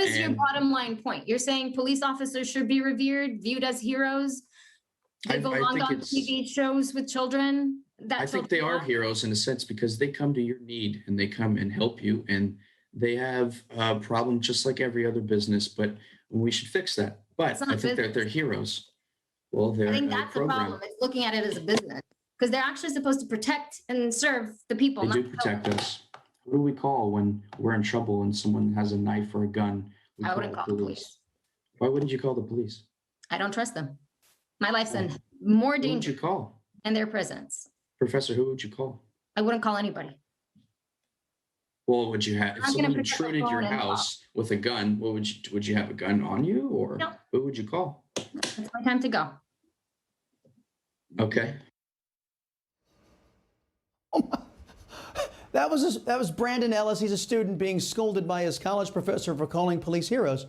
is your bottom line point? You're saying police officers should be revered, viewed as heroes? They belong on TV shows with children? I think they are heroes in a sense because they come to your need and they come and help you, and they have a problem just like every other business, but we should fix that. But I think that they're heroes. Well, I think that's the problem, is looking at it as a business, because they're actually supposed to protect and serve the people. They do protect us. Who do we call when we're in trouble and someone has a knife or a gun? I wouldn't call the police. Why wouldn't you call the police? I don't trust them. My life's in more danger. Who would you call? In their presence. Professor, who would you call? I wouldn't call anybody. Well, would you have, if someone intruded your house with a gun, what would you have a gun on you, or no. Who would you call? It's my time to go. Okay. That was Brandon Ellis. He's a student being scolded by his college professor for calling police heroes.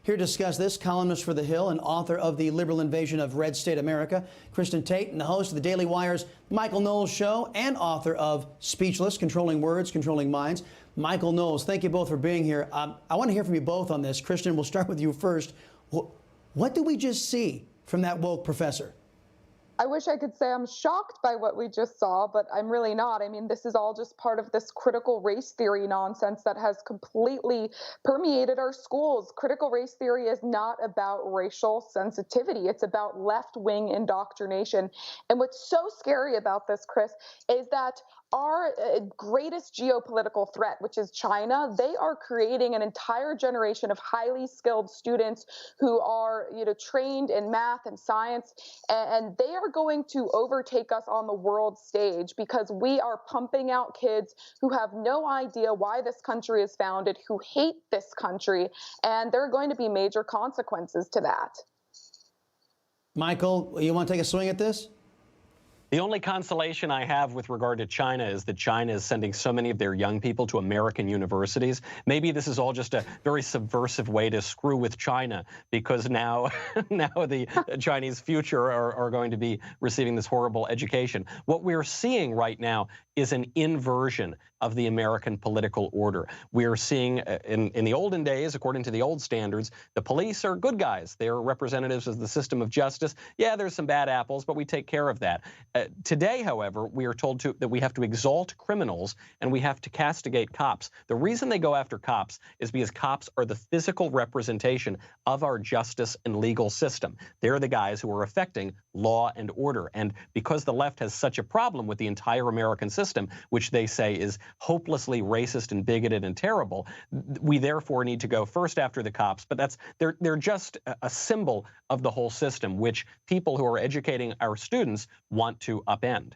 Here to discuss this, columnist for The Hill and author of The Liberal Invasion of Red State America, Kristin Tate, and the host of the Daily Wire's Michael Knowles Show and author of Speechless, Controlling Words, Controlling Minds. Michael Knowles, thank you both for being here. I want to hear from you both on this. Kristin, we'll start with you first. What did we just see from that woke professor? I wish I could say I'm shocked by what we just saw, but I'm really not. I mean, this is all just part of this critical race theory nonsense that has completely permeated our schools. Critical race theory is not about racial sensitivity. It's about left-wing indoctrination. And what's so scary about this, Chris, is that our greatest geopolitical threat, which is China, they are creating an entire generation of highly skilled students who are, trained in math and science, and they are going to overtake us on the world stage because we are pumping out kids who have no idea why this country is founded, who hate this country, and there are going to be major consequences to that. Michael, you want to take a swing at this? The only consolation I have with regard to China is that China is sending so many of their young people to American universities. Maybe this is all just a very subversive way to screw with China, because now the Chinese future are going to be receiving this horrible education. What we're seeing right now is an inversion of the American political order. We're seeing in the olden days, according to the old standards, the police are good guys. They're representatives of the system of justice. Yeah, there's some bad apples, but we take care of that. Today, however, we are told that we have to exalt criminals and we have to castigate cops. The reason they go after cops is because cops are the physical representation of our justice and legal system. They're the guys who are affecting law and order. And because the left has such a problem with the entire American system, which they say is hopelessly racist and bigoted and terrible, we therefore need to go first after the cops. But they're just a symbol of the whole system, which people who are educating our students want to upend.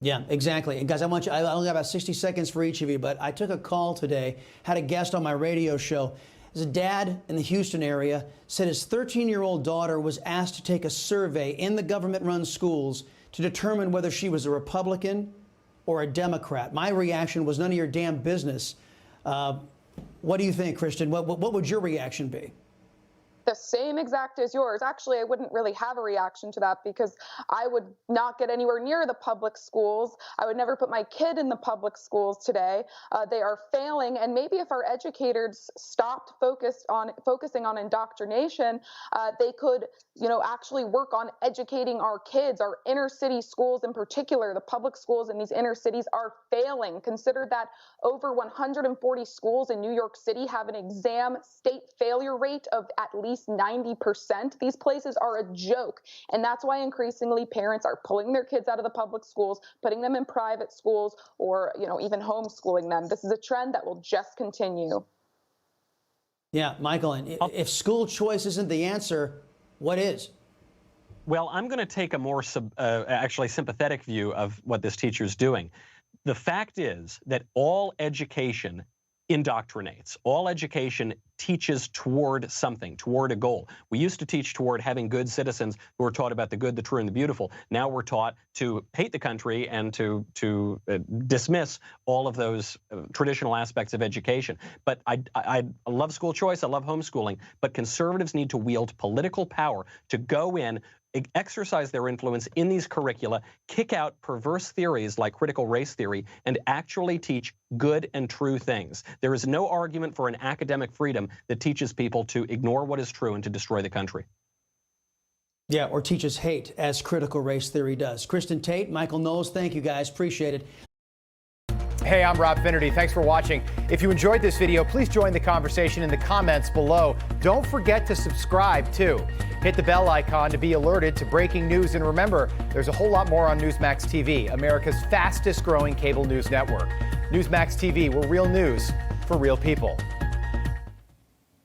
Yeah, exactly. And guys, I only got about 60 seconds for each of you, but I took a call today, had a guest on my radio show. There's a dad in the Houston area said his 13-year-old daughter was asked to take a survey in the government-run schools to determine whether she was a Republican or a Democrat. My reaction was none of your damn business. What do you think, Kristin? What would your reaction be? The same exact as yours. Actually, I wouldn't really have a reaction to that because I would not get anywhere near the public schools. I would never put my kid in the public schools today. They are failing, and maybe if our educators stopped focusing on indoctrination, they could, actually work on educating our kids. Our inner city schools in particular, the public schools in these inner cities are failing. Consider that over 140 schools in New York City have an exam state failure rate of at least 90%. These places are a joke. And that's why increasingly parents are pulling their kids out of the public schools, putting them in private schools, or, even homeschooling them. This is a trend that will just continue. Yeah, Michael, and if school choice isn't the answer, what is? Well, I'm going to take a more actually sympathetic view of what this teacher's doing. The fact is that all education indoctrinates. All education teaches toward something, toward a goal. We used to teach toward having good citizens who were taught about the good, the true, and the beautiful. Now we're taught to hate the country and to dismiss all of those traditional aspects of education. But I love school choice, I love homeschooling, but conservatives need to wield political power to go in exercise their influence in these curricula, kick out perverse theories like critical race theory, and actually teach good and true things. There is no argument for an academic freedom that teaches people to ignore what is true and to destroy the country. Yeah, or teaches hate, as critical race theory does. Kristin, Tate, Michael Knowles, thank you guys. Appreciate it. Hey, I'm Rob Finnerty. Thanks for watching. If you enjoyed this video, please join the conversation in the comments below. Don't forget to subscribe, too. Hit the bell icon to be alerted to breaking news. And remember, there's a whole lot more on Newsmax TV, America's fastest growing cable news network. Newsmax TV, we're real news for real people.